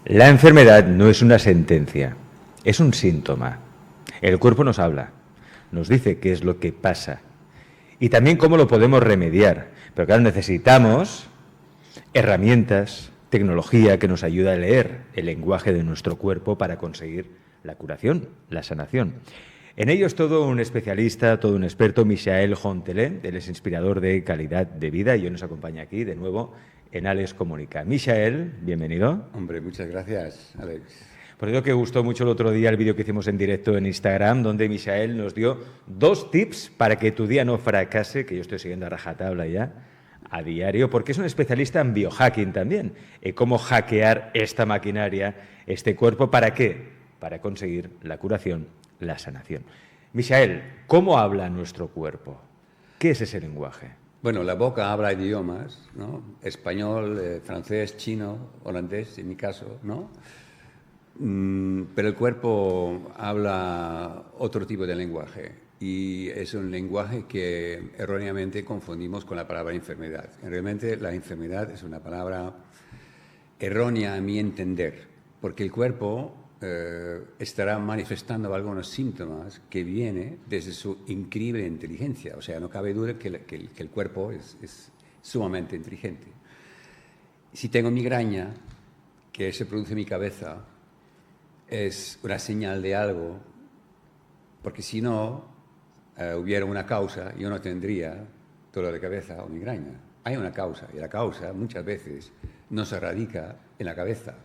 La enfermedad no es una sentencia, es un síntoma. El cuerpo nos habla, nos dice qué es lo que pasa y también cómo lo podemos remediar. Pero claro, necesitamos herramientas, tecnología que nos ayude a leer el lenguaje de nuestro cuerpo para conseguir la curación, la sanación. En ello es todo un especialista, todo un experto, Michael Hontelé. Él es inspirador de calidad de vida y hoy nos acompaña aquí de nuevo en Alex Comunica. Michael, bienvenido. Hombre, muchas gracias, Alex. Por eso que gustó mucho el otro día el vídeo que hicimos en directo en Instagram, donde Michael nos dio 2 tips para que tu día no fracase, que yo estoy siguiendo a rajatabla ya, a diario, porque es un especialista en biohacking también, en cómo hackear esta maquinaria, este cuerpo, ¿para qué? Para conseguir la curación, la sanación. Michael, ¿cómo habla nuestro cuerpo? ¿Qué es ese lenguaje? Bueno, la boca habla idiomas, ¿no? Español, francés, chino, holandés, en mi caso, ¿no? Pero el cuerpo habla otro tipo de lenguaje y es un lenguaje que erróneamente confundimos con la palabra enfermedad. Realmente la enfermedad es una palabra errónea a mi entender, porque el cuerpo estará manifestando algunos síntomas que vienen desde su increíble inteligencia. O sea, no cabe duda que el cuerpo es sumamente inteligente. Si tengo migraña, que se produce en mi cabeza, es una señal de algo, porque si no hubiera una causa, yo no tendría dolor de cabeza o migraña. Hay una causa, y la causa muchas veces no se radica en la cabeza,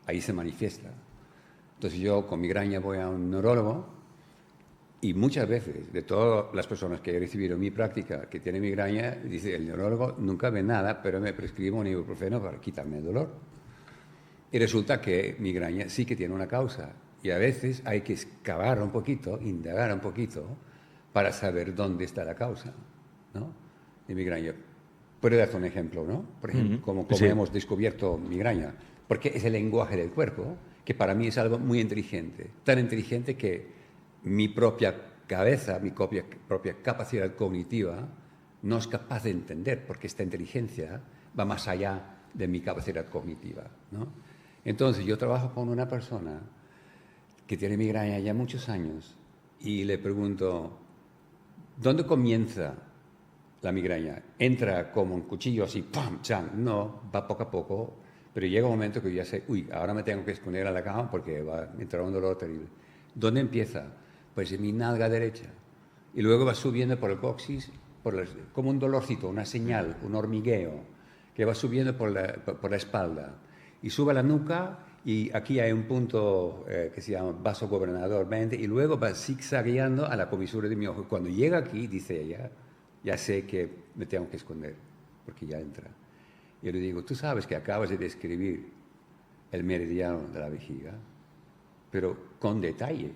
ahí se manifiesta. Entonces yo con migraña voy a un neurólogo y muchas veces, de todas las personas que he recibido en mi práctica que tienen migraña, dice el neurólogo nunca ve nada, pero me prescribe un ibuprofeno para quitarme el dolor. Y resulta que migraña sí que tiene una causa y a veces hay que excavar un poquito, indagar un poquito para saber dónde está la causa, ¿no? De migraña. Puedo darte un ejemplo, ¿no? Por ejemplo, como Sí. hemos descubierto migraña, porque es el lenguaje del cuerpo, que para mí es algo muy inteligente, tan inteligente que mi propia cabeza, mi propia capacidad cognitiva no es capaz de entender, porque esta inteligencia va más allá de mi capacidad cognitiva, ¿no? Entonces yo trabajo con una persona que tiene migraña ya muchos años y le pregunto, ¿dónde comienza la migraña? ¿Entra como un cuchillo así, ¡pam! ¡Cham! No, va poco a poco, pero llega un momento que yo ya sé, uy, ahora me tengo que esconder a la cama porque va a entrar un dolor terrible. ¿Dónde empieza? Pues en mi nalga derecha. Y luego va subiendo por el coxis, como un dolorcito, una señal, un hormigueo, que va subiendo por la espalda. Y sube a la nuca y aquí hay un punto que se llama vaso gobernador 20 y luego va zigzagueando a la comisura de mi ojo. Cuando llega aquí, dice ella, ya sé que me tengo que esconder, porque ya entra. Yo le digo, tú sabes que acabas de describir el meridiano de la vejiga, pero con detalle.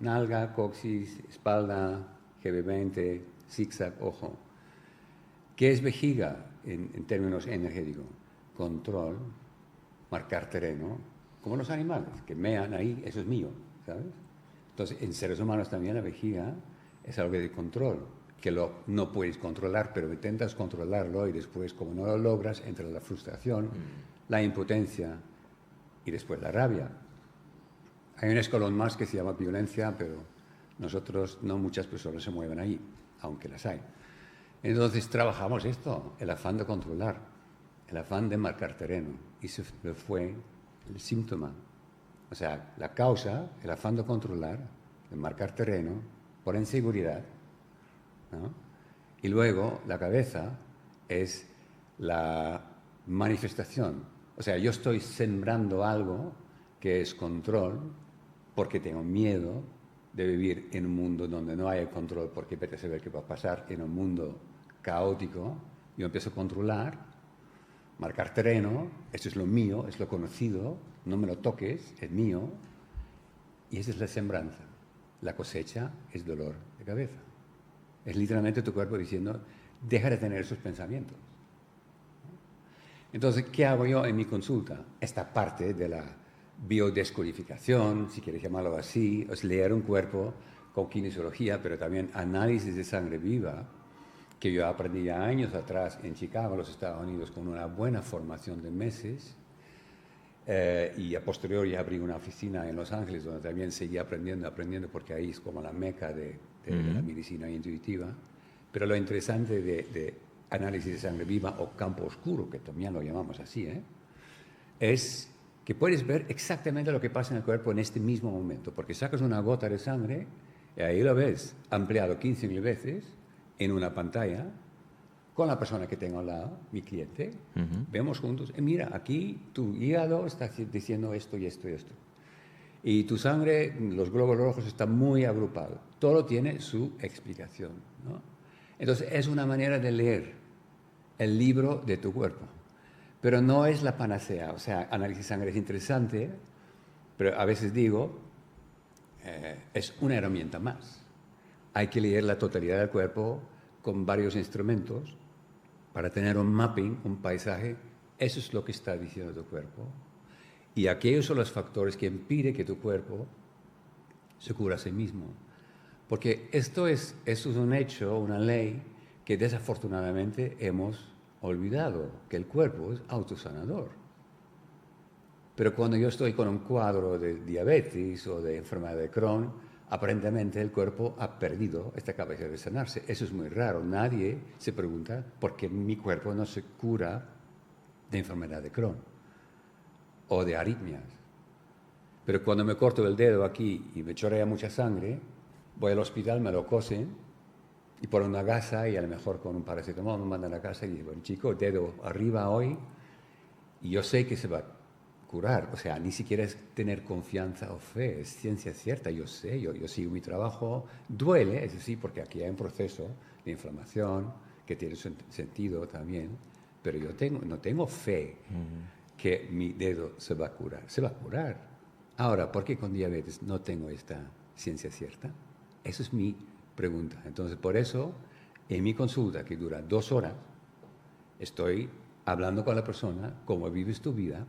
Nalga, coxis, espalda, GB20, zigzag, ojo. ¿Qué es vejiga en términos energéticos? Control, marcar terreno, como los animales, que mean ahí, eso es mío, ¿sabes? Entonces, en seres humanos también la vejiga es algo de control, que no puedes controlar, pero intentas controlarlo y después, como no lo logras, entra la frustración, la impotencia y después la rabia. Hay un escalón más que se llama violencia, pero nosotros, no muchas personas se mueven ahí, aunque las hay. Entonces trabajamos esto, el afán de controlar, el afán de marcar terreno, y eso fue el síntoma. O sea, la causa, el afán de controlar, de marcar terreno, por inseguridad, ¿no? Y luego la cabeza es la manifestación. O sea, yo estoy sembrando algo que es control porque tengo miedo de vivir en un mundo donde no haya control, porque vete a saber qué va a pasar en un mundo caótico. Yo empiezo a controlar, marcar terreno, esto es lo mío, es lo conocido, no me lo toques, es mío, y esa es la sembranza. La cosecha es dolor de cabeza. Es literalmente tu cuerpo diciendo, deja de tener esos pensamientos. Entonces, ¿qué hago yo en mi consulta? Esta parte de la biodescodificación, si quieres llamarlo así, es leer un cuerpo con kinesiología, pero también análisis de sangre viva, que yo aprendí ya años atrás en Chicago, los Estados Unidos, con una buena formación de meses. Y a posteriori abrí una oficina en Los Ángeles donde también seguía aprendiendo, porque ahí es como la meca de la medicina intuitiva. Pero lo interesante de análisis de sangre viva o campo oscuro, que también lo llamamos así, es que puedes ver exactamente lo que pasa en el cuerpo en este mismo momento, porque sacas una gota de sangre y ahí lo ves ampliado 15.000 veces en una pantalla con la persona que tengo al lado, mi cliente. Vemos juntos, mira, aquí tu hígado está diciendo esto y esto y esto. Y tu sangre, los glóbulos rojos están muy agrupados. Todo tiene su explicación, ¿no? Entonces, es una manera de leer el libro de tu cuerpo. Pero no es la panacea. O sea, análisis de sangre es interesante, pero a veces digo, es una herramienta más. Hay que leer la totalidad del cuerpo con varios instrumentos para tener un mapping, un paisaje. Eso es lo que está diciendo tu cuerpo. Y aquellos son los factores que impiden que tu cuerpo se cura a sí mismo. Porque esto es un hecho, una ley que desafortunadamente hemos olvidado, que el cuerpo es autosanador. Pero cuando yo estoy con un cuadro de diabetes o de enfermedad de Crohn, aparentemente el cuerpo ha perdido esta capacidad de sanarse. Eso es muy raro. Nadie se pregunta por qué mi cuerpo no se cura de enfermedad de Crohn o de arritmias. Pero cuando me corto el dedo aquí y me chorrea mucha sangre, voy al hospital, me lo cosen y por una gasa y a lo mejor con un paracetamol me mandan a casa y digo, chico, dedo arriba hoy y yo sé que se va a curar. O sea, ni siquiera es tener confianza o fe, es ciencia cierta. Yo sé, yo sigo mi trabajo. Duele, es decir, porque aquí hay un proceso de inflamación que tiene su sentido también, pero yo no tengo fe que mi dedo se va a curar. Se va a curar. Ahora, ¿por qué con diabetes no tengo esta ciencia cierta? Esa es mi pregunta. Entonces, por eso, en mi consulta, que dura 2 horas, estoy hablando con la persona, cómo vives tu vida,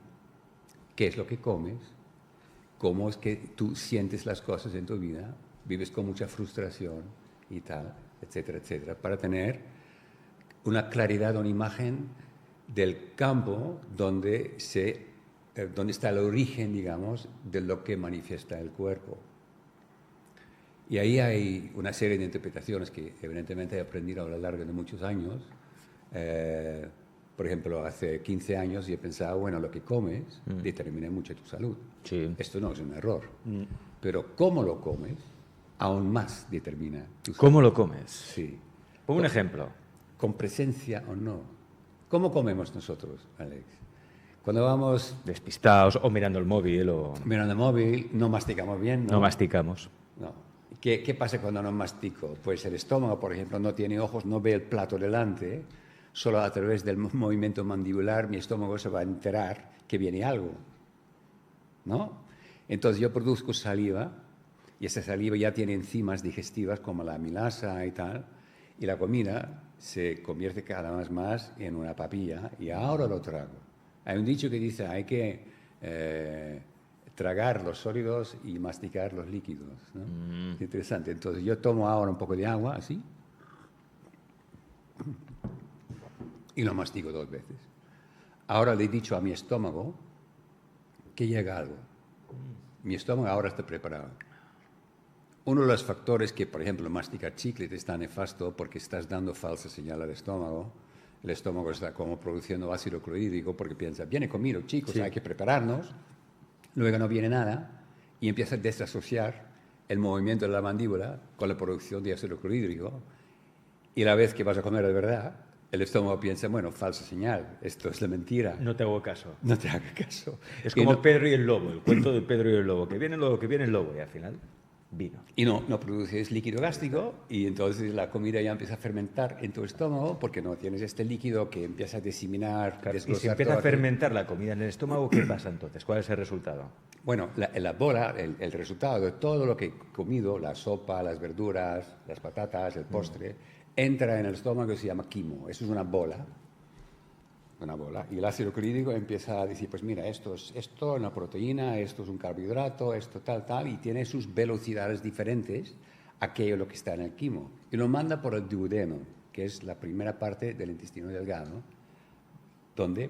qué es lo que comes, cómo es que tú sientes las cosas en tu vida, vives con mucha frustración y tal, etcétera, etcétera, para tener una claridad, una imagen del campo donde está el origen, digamos, de lo que manifiesta el cuerpo. Y ahí hay una serie de interpretaciones que evidentemente he aprendido a lo largo de muchos años. Por ejemplo, hace 15 años yo pensaba, bueno, lo que comes determina mucho tu salud. Sí. Esto no es un error. Pero cómo lo comes, aún más determina tu salud. ¿Cómo lo comes? Sí. Pon un ejemplo. Con presencia o no. ¿Cómo comemos nosotros, Alex? Cuando vamos Despistados o mirando el móvil o... mirando el móvil, no masticamos bien, ¿no? No masticamos. No. ¿Qué pasa cuando no mastico? Pues el estómago, por ejemplo, no tiene ojos, no ve el plato delante. Solo a través del movimiento mandibular mi estómago se va a enterar que viene algo, ¿no? Entonces yo produzco saliva y esa saliva ya tiene enzimas digestivas como la amilasa y tal, y la comida se convierte cada vez más en una papilla y ahora lo trago. Hay un dicho que dice hay que tragar los sólidos y masticar los líquidos, ¿no? Interesante. Entonces yo tomo ahora un poco de agua, así, y lo mastico 2 veces. Ahora le he dicho a mi estómago que llega algo. Mi estómago ahora está preparado. Uno de los factores que, por ejemplo, masticar chicle te está nefasto porque estás dando falsa señal al estómago. El estómago está como produciendo ácido clorhídrico porque piensa, viene comido, chicos, sí, hay que prepararnos. Luego no viene nada y empieza a desasociar el movimiento de la mandíbula con la producción de ácido clorhídrico. Y la vez que vas a comer de verdad, el estómago piensa, bueno, falsa señal, esto es la mentira. No te hago caso. No te haga caso. Es como Pedro y el lobo, el cuento de Pedro y el lobo, que viene el lobo, y al final vino. Y no produces líquido gástrico y entonces la comida ya empieza a fermentar en tu estómago porque no tienes este líquido que empieza a diseminar, claro, y si empieza a fermentar la comida en el estómago, ¿qué pasa entonces? ¿Cuál es el resultado? Bueno, la bola, el resultado de todo lo que he comido, la sopa, las verduras, las patatas, el postre, entra en el estómago y se llama quimo. Eso es una bola. Y el ácido clorhídrico empieza a decir, pues mira, esto es una proteína, esto es un carbohidrato, esto tal, y tiene sus velocidades diferentes a aquello lo que está en el quimo. Y lo manda por el duodeno, que es la primera parte del intestino delgado, donde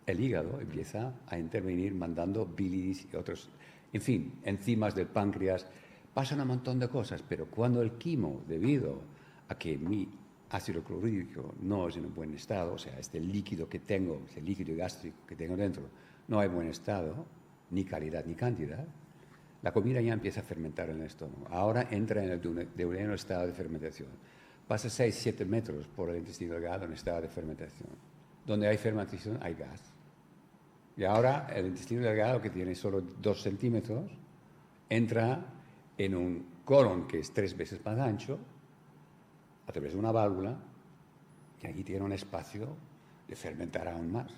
el hígado empieza a intervenir mandando bilis y otros, en fin, enzimas del páncreas. Pasan un montón de cosas, pero cuando el quimo, debido a que mi ácido clorhídrico no es en un buen estado, o sea, este líquido que tengo, este líquido gástrico que tengo dentro, no hay buen estado, ni calidad ni cantidad, la comida ya empieza a fermentar en el estómago. Ahora entra en el duodeno estado de fermentación. Pasa 6-7 metros por el intestino delgado en estado de fermentación. Donde hay fermentación hay gas. Y ahora el intestino delgado, que tiene solo 2 centímetros, entra en un colon que es 3 veces más ancho, a través de una válvula, y allí tiene un espacio de fermentar aún más.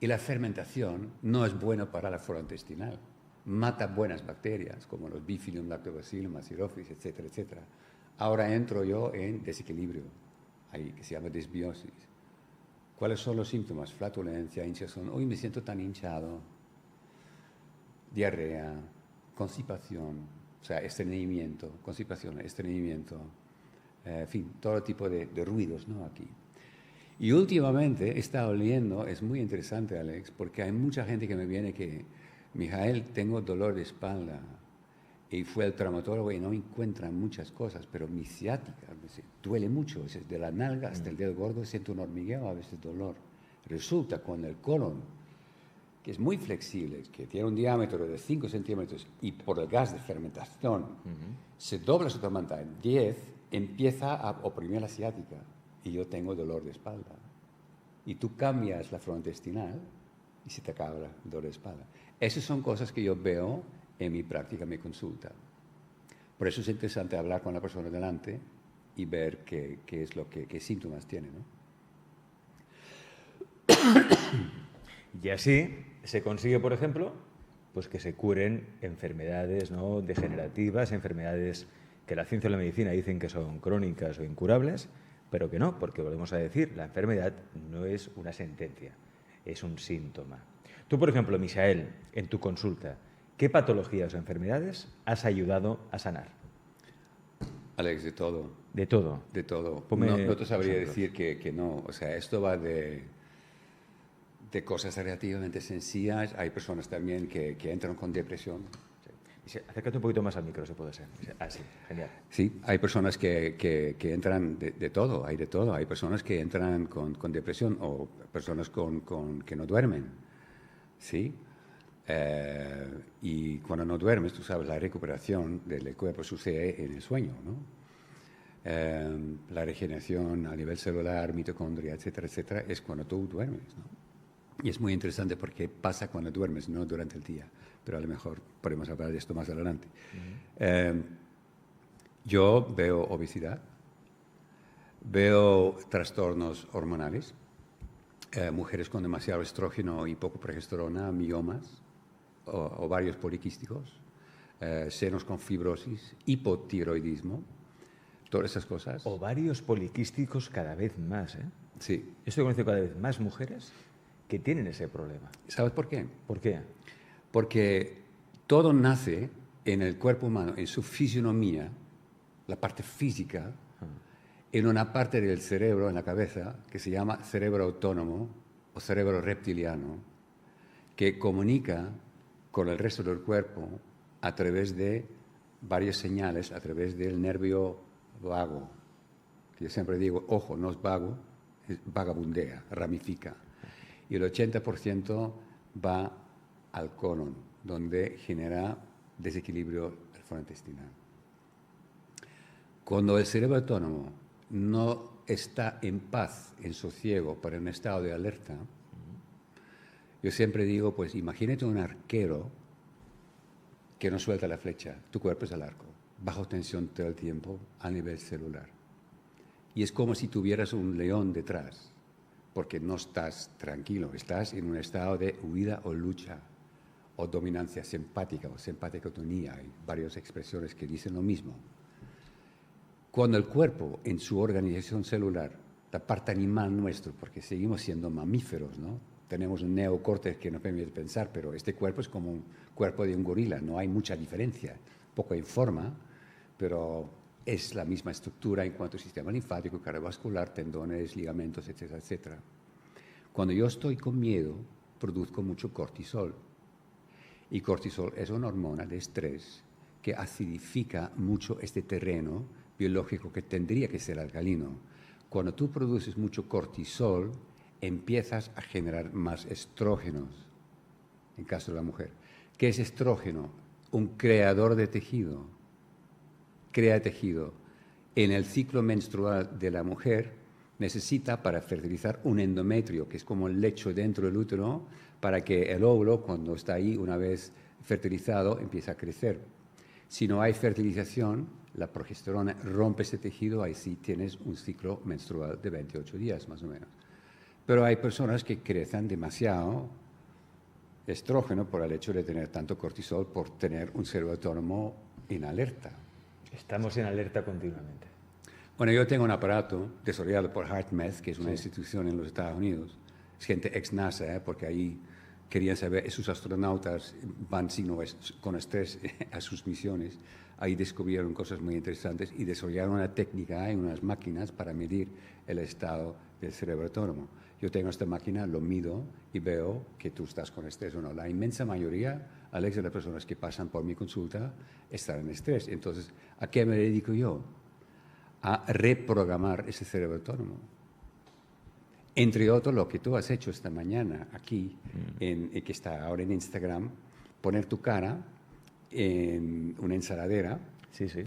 Y la fermentación no es buena para la flora intestinal. Mata buenas bacterias, como los Bifidum, Lactobacillus, Bacillofilus, etcétera, etcétera. Ahora entro yo en desequilibrio, ahí, que se llama desbiosis. ¿Cuáles son los síntomas? Flatulencia, hinchazón. Hoy me siento tan hinchado. Diarrea, constipación, o sea, estreñimiento, constipación, estreñimiento. En fin, todo tipo de ruidos, ¿no? Aquí. Y últimamente he estado leyendo, es muy interesante, Alex, porque hay mucha gente que me viene que, Mijael, tengo dolor de espalda. Y fue al traumatólogo y no encuentra muchas cosas, pero mi ciática duele mucho, desde la nalga hasta el dedo gordo siento un hormigueo, a veces dolor. Resulta cuando el colon, que es muy flexible, que tiene un diámetro de 5 centímetros y por el gas de fermentación se dobla su tamaño en 10, empieza a oprimir la ciática y yo tengo dolor de espalda. Y tú cambias la flora intestinal y se te acaba el dolor de espalda. Esas son cosas que yo veo en mi práctica, en mi consulta. Por eso es interesante hablar con la persona delante y ver qué es lo qué síntomas tiene, ¿no? Y así se consigue, por ejemplo, pues que se curen enfermedades, ¿no?, degenerativas, enfermedades que la ciencia y la medicina dicen que son crónicas o incurables, pero que no, porque volvemos a decir, la enfermedad no es una sentencia, es un síntoma. Tú, por ejemplo, Misael, en tu consulta, ¿qué patologías o enfermedades has ayudado a sanar? Alex, de todo. De todo. De todo. Ponme No te sabría ejemplos. decir que no. O sea, esto va de cosas relativamente sencillas. Hay personas también que entran con depresión. Sí. Acércate un poquito más al micro, si puede ser. Ah, sí, genial. Sí, hay personas que entran de todo, hay de todo. Hay personas que entran con depresión o personas que no duermen. ¿Sí? Y cuando no duermes, tú sabes, la recuperación del cuerpo sucede en el sueño, ¿no? La regeneración a nivel celular, mitocondria, etcétera, etcétera, es cuando tú duermes, ¿no? Y es muy interesante porque pasa cuando duermes, no durante el día. Pero a lo mejor podemos hablar de esto más adelante. Yo veo obesidad, veo trastornos hormonales, mujeres con demasiado estrógeno y poco progesterona, miomas, ovarios poliquísticos, senos con fibrosis, hipotiroidismo, todas esas cosas. Ovarios poliquísticos cada vez más, ¿eh? Sí. Estoy conociendo cada vez más mujeres que tienen ese problema. ¿Sabes por qué? ¿Por qué? Porque todo nace en el cuerpo humano, en su fisionomía, la parte física, en una parte del cerebro, en la cabeza, que se llama cerebro autónomo o cerebro reptiliano, que comunica con el resto del cuerpo a través de varias señales, a través del nervio vago. Yo siempre digo, ojo, no es vago, es vagabundea, ramifica. Y el 80% va al colon, donde genera desequilibrio del flora intestinal. Cuando el cerebro autónomo no está en paz, en sosiego, para un estado de alerta, yo siempre digo, pues imagínate un arquero que no suelta la flecha, tu cuerpo es el arco, bajo tensión todo el tiempo a nivel celular. Y es como si tuvieras un león detrás, porque no estás tranquilo, estás en un estado de huida o lucha, o dominancia simpática o simpaticotonía. Hay varias expresiones que dicen lo mismo. Cuando el cuerpo, en su organización celular, la parte animal nuestro, porque seguimos siendo mamíferos, ¿no? Tenemos un neocórtex que nos permite pensar, pero este cuerpo es como un cuerpo de un gorila, no hay mucha diferencia, poco en forma, pero es la misma estructura en cuanto al sistema linfático, cardiovascular, tendones, ligamentos, etcétera, etcétera. Cuando yo estoy con miedo, produzco mucho cortisol. Y cortisol es una hormona de estrés que acidifica mucho este terreno biológico que tendría que ser alcalino. Cuando tú produces mucho cortisol, empiezas a generar más estrógenos, en caso de la mujer. ¿Qué es estrógeno? Un creador de tejido. Crea tejido. En el ciclo menstrual de la mujer necesita para fertilizar un endometrio, que es como el lecho dentro del útero, para que el óvulo, cuando está ahí, una vez fertilizado, empiece a crecer. Si no hay fertilización, la progesterona rompe ese tejido, ahí sí tienes un ciclo menstrual de 28 días, más o menos. Pero hay personas que crecen demasiado estrógeno por el hecho de tener tanto cortisol, por tener un cerebro autónomo en alerta. Estamos en alerta continuamente. Bueno, yo tengo un aparato desarrollado por HeartMath, que es una institución en los Estados Unidos. Es gente ex-NASA, porque ahí querían saber, esos astronautas van con estrés a sus misiones. Ahí descubrieron cosas muy interesantes y desarrollaron una técnica y unas máquinas para medir el estado del cerebro autónomo. Yo tengo esta máquina, lo mido y veo que tú estás con estrés o no. La inmensa mayoría, Alex, de las personas que pasan por mi consulta están en estrés. Entonces, ¿a qué me dedico yo? A reprogramar ese cerebro autónomo. Entre otros, lo que tú has hecho esta mañana aquí, que está ahora en Instagram, poner tu cara en una ensaladera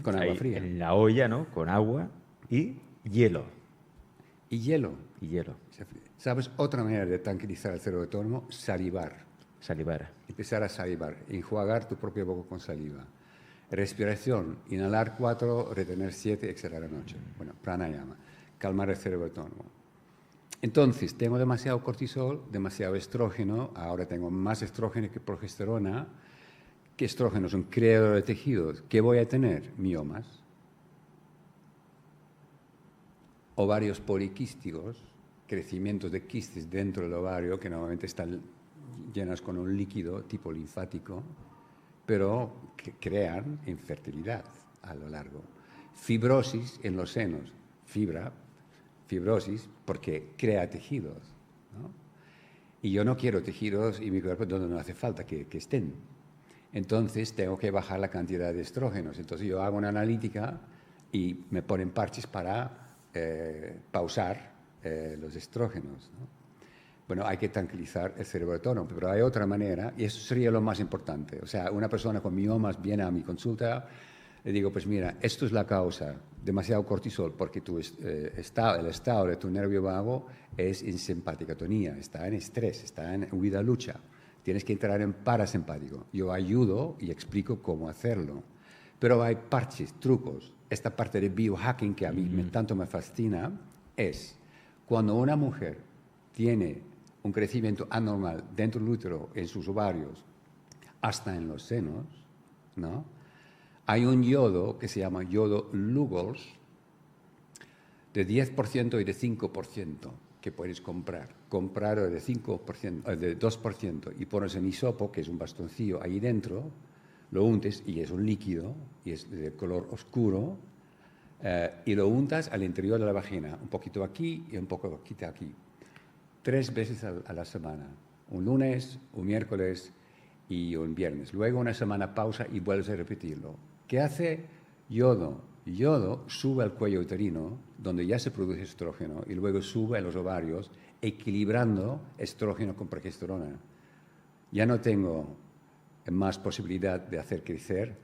con agua fría. En la olla, ¿no? Con agua y hielo. Y hielo. Y hielo. ¿Sabes otra manera de tranquilizar el cerebro autónomo? Salivar. Salivar. Empezar a salivar, enjuagar tu propia boca con saliva. Respiración, inhalar 4, retener 7, exhalar en 8. Bueno, pranayama, calmar el cerebro autónomo. Entonces, tengo demasiado cortisol, demasiado estrógeno, ahora tengo más estrógeno que progesterona. ¿Qué estrógeno? Son creadores de tejidos. ¿Qué voy a tener? Miomas. Ovarios poliquísticos, crecimientos de quistes dentro del ovario que normalmente están llenas con un líquido tipo linfático, pero que crean infertilidad a lo largo. Fibrosis en los senos, fibrosis, porque crea tejidos, ¿no? Y yo no quiero tejidos y mi cuerpo donde no hace falta que estén. Entonces tengo que bajar la cantidad de estrógenos. Entonces yo hago una analítica y me ponen parches para pausar los estrógenos, ¿no? Bueno, hay que tranquilizar el cerebro autónomo, pero hay otra manera, y eso sería lo más importante. O sea, una persona con miomas viene a mi consulta, le digo, pues mira, esto es la causa, demasiado cortisol, porque el estado de tu nervio vago es en simpaticotonía, está en estrés, está en huida-lucha. Tienes que entrar en parasimpático. Yo ayudo y explico cómo hacerlo. Pero hay parches, trucos. Esta parte de biohacking que a mí tanto me fascina es cuando una mujer tiene un crecimiento anormal dentro del útero, en sus ovarios, hasta en los senos, ¿no? Hay un yodo que se llama yodo Lugol's de 10% y de 5% que puedes comprar. Comprar de 5%, de 2% y pones en hisopo, que es un bastoncillo ahí dentro, lo untes y es un líquido y es de color oscuro y lo untas al interior de la vagina, un poquito aquí y un poco aquí. 3 veces a la semana, un lunes, un miércoles y un viernes. Luego una semana pausa y vuelves a repetirlo. ¿Qué hace yodo? Yodo sube al cuello uterino, donde ya se produce estrógeno, y luego sube a los ovarios, equilibrando estrógeno con progesterona. Ya no tengo más posibilidad de hacer crecer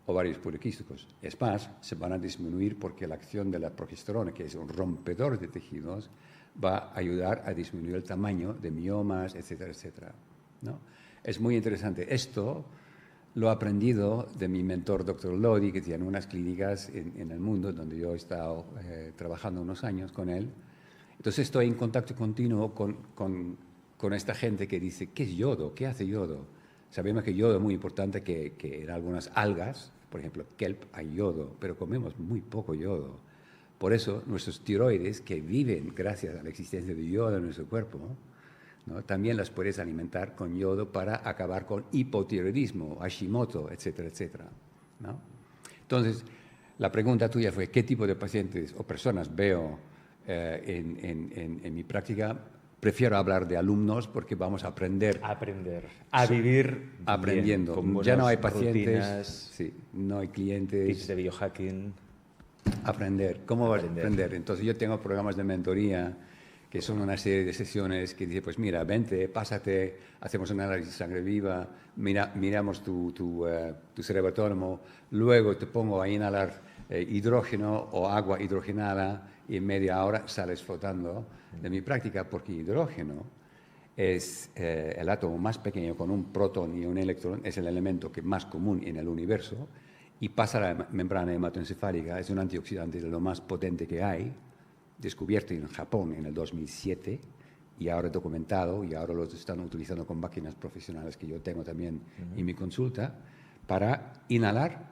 ovarios poliquísticos. Es más, se van a disminuir porque la acción de la progesterona, que es un rompedor de tejidos, va a ayudar a disminuir el tamaño de miomas, etcétera, etcétera, ¿no? Es muy interesante. Esto lo he aprendido de mi mentor, Dr. Lodi, que tiene unas clínicas en el mundo donde yo he estado trabajando unos años con él. Entonces estoy en contacto continuo con esta gente que dice, ¿qué es yodo? ¿Qué hace yodo? Sabemos que yodo es muy importante, que en algunas algas, por ejemplo, kelp, hay yodo, pero comemos muy poco yodo. Por eso nuestros tiroides, que viven gracias a la existencia de yodo en nuestro cuerpo, ¿no? También las puedes alimentar con yodo para acabar con hipotiroidismo, Hashimoto, etcétera, etcétera, ¿no? Entonces, la pregunta tuya fue, ¿qué tipo de pacientes o personas veo en mi práctica? prefiero hablar de alumnos porque vamos a aprender. Aprender. A vivir Aprendiendo. bien, con Ya no hay buenas pacientes, rutinas, sí, no hay clientes. tips de biohacking. Aprender. ¿Cómo vas a Aprender. aprender? Entonces yo tengo programas de mentoría que son una serie de sesiones que dice, pues mira, vente, pásate, hacemos un análisis de sangre viva, miramos tu cerebro autónomo, luego te pongo a inhalar hidrógeno o agua hidrogenada y en media hora sales flotando. De mi práctica, porque hidrógeno es el átomo más pequeño con un protón y un electrón, es el elemento que más común en el universo y pasa la membrana hematoencefálica, es un antioxidante de lo más potente que hay, descubierto en Japón en el 2007 y ahora documentado y ahora lo están utilizando con máquinas profesionales que yo tengo también en mi consulta para inhalar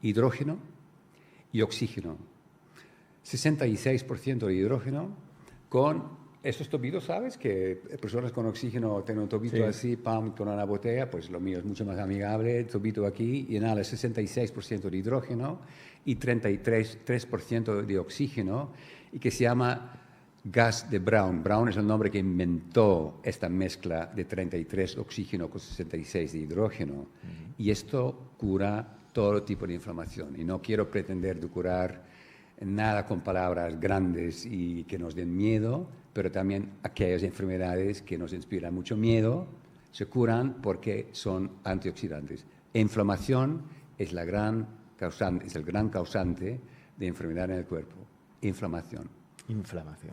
hidrógeno y oxígeno. 66% de hidrógeno con estos tobitos, ¿sabes? Que personas con oxígeno tienen un tobito Sí. así, pam, con una botella, pues lo mío es mucho más amigable, tobito aquí, y inhala 66% de hidrógeno y 3% de oxígeno, y que se llama gas de Brown. Brown es el nombre que inventó esta mezcla de 33 oxígeno con 66 de hidrógeno. Y esto cura todo tipo de inflamación. Y no quiero pretender de curar nada con palabras grandes y que nos den miedo, pero también aquellas enfermedades que nos inspiran mucho miedo se curan porque son antioxidantes. Inflamación es el gran causante de enfermedad en el cuerpo. Inflamación.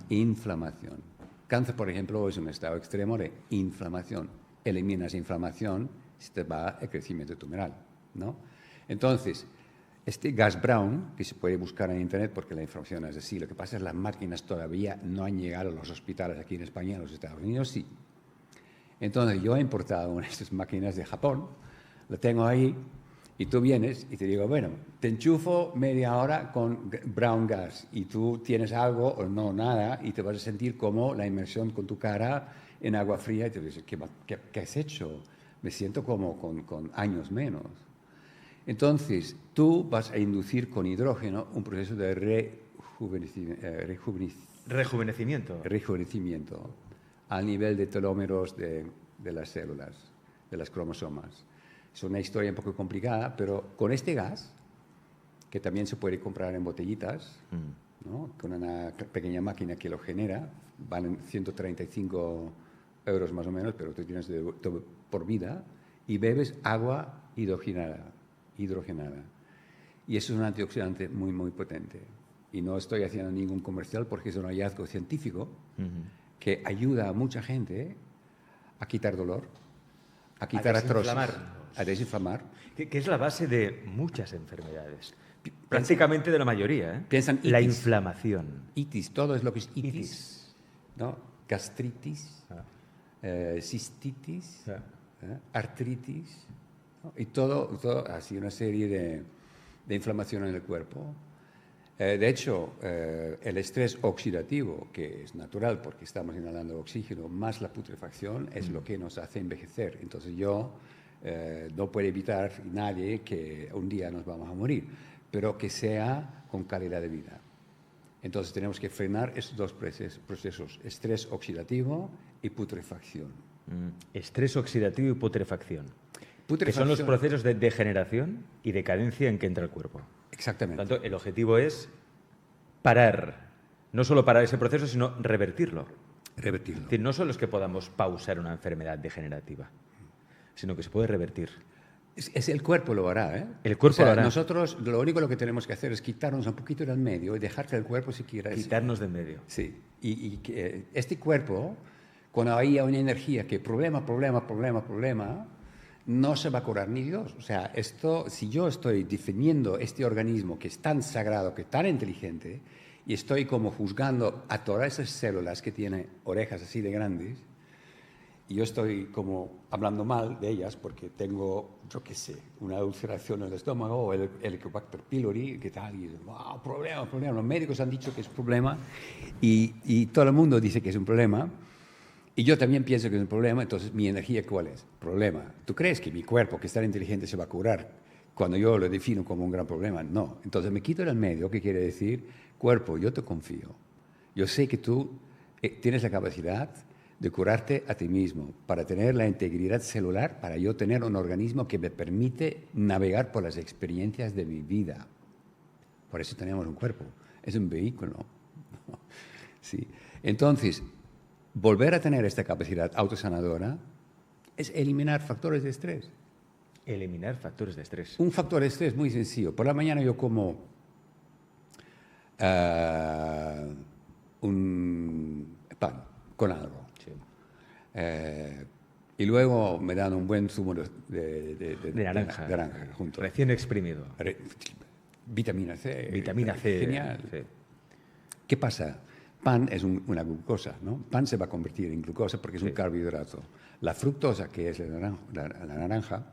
Inflamación. Cáncer, por ejemplo, es un estado extremo de inflamación. Eliminas inflamación, se te va el crecimiento tumoral, ¿no? Entonces, este gas Brown, que se puede buscar en internet porque la información es así, lo que pasa es que las máquinas todavía no han llegado a los hospitales aquí en España, en los Estados Unidos sí. Entonces yo he importado una de estas máquinas de Japón, la tengo ahí, y tú vienes y te digo, bueno, te enchufo media hora con brown gas y tú tienes algo o no nada y te vas a sentir como la inmersión con tu cara en agua fría y te dices, ¿qué has hecho? Me siento como con años menos. Entonces, tú vas a inducir con hidrógeno un proceso de rejuvenecimiento al nivel de telómeros de las células, de las cromosomas. Es una historia un poco complicada, pero con este gas, que también se puede comprar en botellitas, ¿no? Con una pequeña máquina que lo genera, valen 135 euros más o menos, pero tú tienes por vida, y bebes agua hidrogenada. Y eso es un antioxidante muy, muy potente. Y no estoy haciendo ningún comercial porque es un hallazgo científico que ayuda a mucha gente a quitar dolor, a quitar artrosis, a desinflamar. Que es la base de muchas enfermedades. Prácticamente de la mayoría. Piensan la itis. inflamación. Itis, todo es lo que es itis. ¿No? Gastritis, cistitis, artritis, ¿no? Y todo así una serie de inflamación en el cuerpo. De hecho, el estrés oxidativo, que es natural porque estamos inhalando oxígeno, más la putrefacción, es lo que nos hace envejecer. Entonces yo no puedo evitar nadie que un día nos vamos a morir, pero que sea con calidad de vida. Entonces tenemos que frenar esos dos procesos, estrés oxidativo y putrefacción. Estrés oxidativo y putrefacción. Que son los procesos de degeneración y decadencia en que entra el cuerpo. Exactamente. Por tanto, el objetivo es parar, no solo parar ese proceso, sino revertirlo. Revertirlo. Es decir, no solo es que podamos pausar una enfermedad degenerativa, sino que se puede revertir. Es el cuerpo lo hará, ¿eh? El cuerpo lo hará. Nosotros lo único que tenemos que hacer es quitarnos un poquito del medio y dejar que el cuerpo se quiera. Quitarnos del medio. Sí. Y que este cuerpo, cuando hay una energía que problema, no se va a curar ni Dios. O sea, si yo estoy definiendo este organismo que es tan sagrado, que es tan inteligente, y estoy como juzgando a todas esas células que tienen orejas así de grandes, y yo estoy como hablando mal de ellas porque tengo, yo qué sé, una ulceración en el estómago o el Helicobacter pylori, ¿qué tal? Y wow, problema. Los médicos han dicho que es un problema y todo el mundo dice que es un problema. Y yo también pienso que es un problema, entonces mi energía, ¿cuál es? Problema. ¿Tú crees que mi cuerpo, que es tan inteligente, se va a curar cuando yo lo defino como un gran problema? No. Entonces me quito del medio, ¿qué quiere decir? Cuerpo, yo te confío. Yo sé que tú tienes la capacidad de curarte a ti mismo, para tener la integridad celular, para yo tener un organismo que me permite navegar por las experiencias de mi vida. Por eso tenemos un cuerpo, es un vehículo. Sí. Entonces, volver a tener esta capacidad autosanadora es eliminar factores de estrés. Eliminar factores de estrés. Un factor de estrés muy sencillo. Por la mañana yo como un pan con algo. Sí. Y luego me dan un buen zumo De naranja. de naranja junto. Recién exprimido. Vitamina C. Vitamina C. Genial. Sí. ¿Qué pasa? Pan es una glucosa, ¿no? Pan se va a convertir en glucosa porque es un carbohidrato. La fructosa, que es la naranja,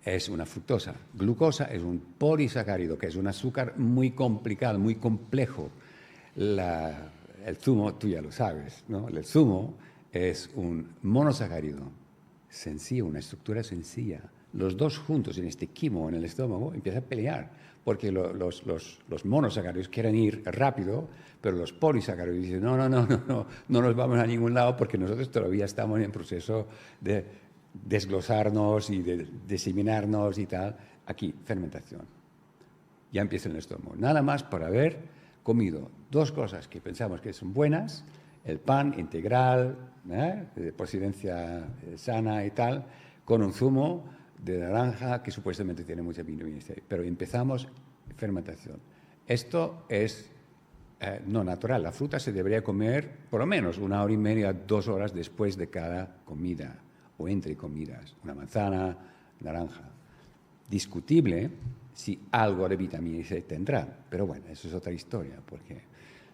es una fructosa. Glucosa es un polisacárido, que es un azúcar muy complicado, muy complejo. El zumo, tú ya lo sabes, ¿no? El zumo es un monosacárido sencillo, una estructura sencilla. Los dos juntos en este quimo, en el estómago, empiezan a pelear, porque los monosacáridos quieren ir rápido, pero los polisacáridos dicen, no nos vamos a ningún lado porque nosotros todavía estamos en proceso de desglosarnos y de diseminarnos y tal. Aquí, fermentación. Ya empieza en el estómago. Nada más por haber comido dos cosas que pensamos que son buenas, el pan integral, de procedencia sana y tal, con un zumo de naranja que supuestamente tiene mucha vitamina C. Pero empezamos fermentación. Esto es no natural. La fruta se debería comer por lo menos 1 hora y media, 2 horas después de cada comida o entre comidas. Una manzana, naranja. Discutible si algo de vitamina C tendrá, pero bueno, eso es otra historia, porque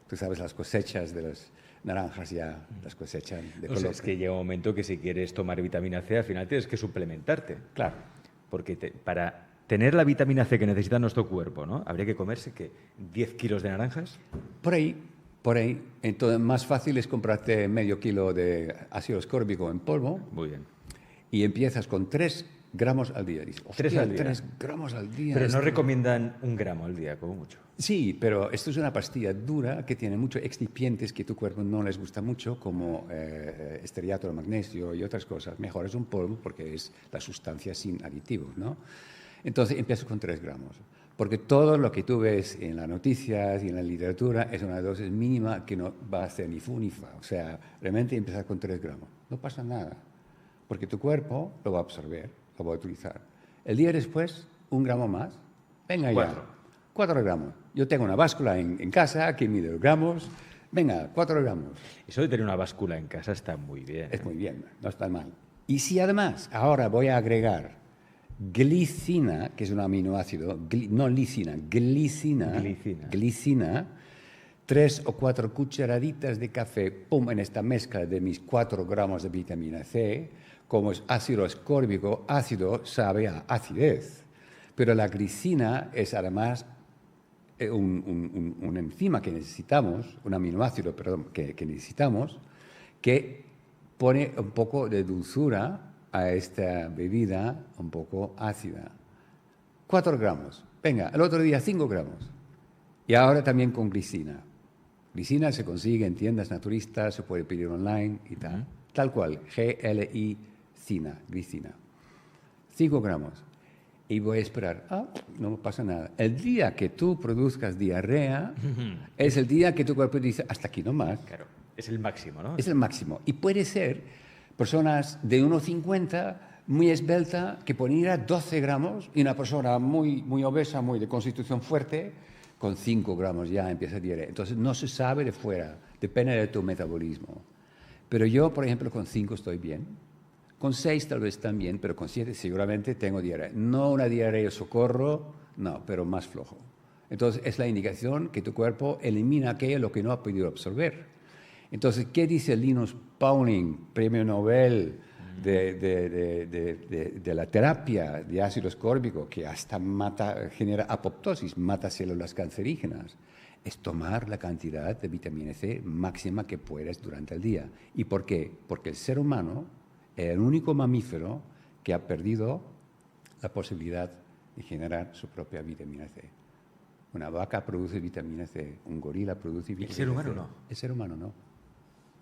tú sabes, las cosechas de las naranjas ya las cosechan de O sea, es que llega un momento que si quieres tomar vitamina C, al final tienes que suplementarte. Claro. Porque para tener la vitamina C que necesita nuestro cuerpo, ¿no? Habría que comerse, ¿qué? ¿10 kilos de naranjas? Por ahí. Entonces, más fácil es comprarte medio kilo de ácido ascórbico en polvo. Muy bien. Y empiezas con 3 gramos al día. Dices, 3 al día. 3 gramos al día. Pero no recomiendan 1 gramo al día, como mucho. Sí, pero esto es una pastilla dura que tiene muchos excipientes que tu cuerpo no les gusta mucho, como esteariato de magnesio y otras cosas. Mejor es un polvo porque es la sustancia sin aditivos, ¿no? Entonces empiezas con 3 gramos. Porque todo lo que tú ves en las noticias y en la literatura es una dosis mínima que no va a ser ni fu ni fa. O sea, realmente empezar con 3 gramos. No pasa nada. Porque tu cuerpo lo va a absorber, lo va a utilizar. El día después, 1 gramo más. Venga 4. ya. 4 gramos. Yo tengo una báscula en casa que mide los gramos. Venga, 4 gramos. Eso de tener una báscula en casa está muy bien. Es muy bien, no está mal. Y si además ahora voy a agregar glicina, que es un aminoácido, no lisina, glicina, 3 o 4 cucharaditas de café, pum, en esta mezcla de mis 4 gramos de vitamina C, como es ácido ascórbico, ácido sabe a acidez. Pero la glicina es además un enzima que necesitamos, un aminoácido, perdón, que necesitamos, que pone un poco de dulzura a esta bebida un poco ácida. 4 gramos. Venga, el otro día 5 gramos. Y ahora también con glicina. Glicina se consigue en tiendas naturistas, se puede pedir online y tal. Tal cual, G-L-I-cina, glicina. 5 gramos. Y voy a esperar. No pasa nada. El día que tú produzcas diarrea es el día que tu cuerpo dice, hasta aquí no más. Claro, es el máximo, ¿no? Es el máximo. Y puede ser personas de 1,50, muy esbelta, que pueden ir a 12 gramos, y una persona muy, muy obesa, muy de constitución fuerte, con 5 gramos ya empieza a diarrea. Entonces no se sabe de fuera, depende de tu metabolismo. Pero yo, por ejemplo, con 5 estoy bien. Con 6 tal vez también, pero con 7 seguramente tengo diarrea. No una diarrea de socorro, no, pero más flojo. Entonces es la indicación que tu cuerpo elimina aquello lo que no ha podido absorber. Entonces, ¿qué dice Linus Pauling, premio Nobel de la terapia de ácido ascórbico, que hasta genera apoptosis, mata células cancerígenas? Es tomar la cantidad de vitamina C máxima que puedes durante el día. ¿Y por qué? Porque el ser humano es el único mamífero que ha perdido la posibilidad de generar su propia vitamina C. Una vaca produce vitamina C, un gorila produce vitamina C. ¿El ser humano no? El ser humano no.